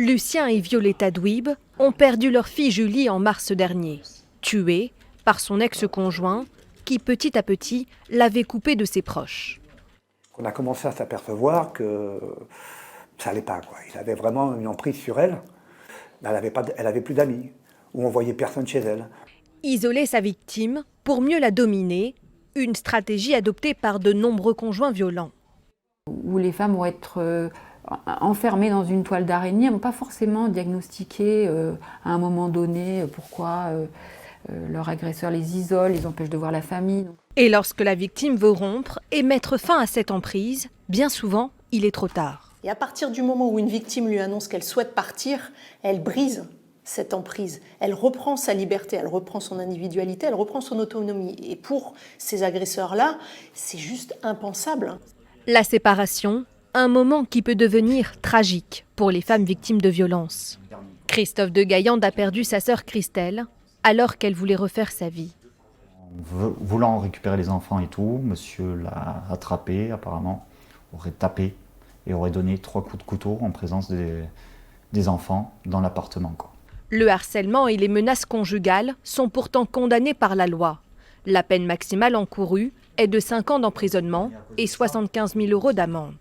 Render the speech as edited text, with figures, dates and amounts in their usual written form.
Lucien et Violetta Dweeb ont perdu leur fille Julie en mars dernier, tuée par son ex-conjoint qui petit à petit l'avait coupée de ses proches. On a commencé à s'apercevoir que ça n'allait pas, quoi. Il avait vraiment une emprise sur elle. Elle avait plus d'amis, où on voyait personne chez elle. Isoler sa victime pour mieux la dominer, une stratégie adoptée par de nombreux conjoints violents. Où les femmes vont être enfermées dans une toile d'araignée, elles ne vont pas forcément diagnostiquer à un moment donné pourquoi leur agresseur les isole, les empêche de voir la famille. Et lorsque la victime veut rompre et mettre fin à cette emprise, bien souvent, il est trop tard. Et à partir du moment où une victime lui annonce qu'elle souhaite partir, elle brise cette emprise. Elle reprend sa liberté, elle reprend son individualité, elle reprend son autonomie. Et pour ces agresseurs-là, c'est juste impensable. La séparation, un moment qui peut devenir tragique pour les femmes victimes de violences. Christophe de Gaillande a perdu sa sœur Christelle alors qu'elle voulait refaire sa vie. Voulant récupérer les enfants et tout, monsieur l'a attrapé apparemment, aurait tapé et aurait donné 3 coups de couteau en présence des enfants dans l'appartement. Le harcèlement et les menaces conjugales sont pourtant condamnés par la loi. La peine maximale encourue est de 5 ans d'emprisonnement et 75 000 € d'amende.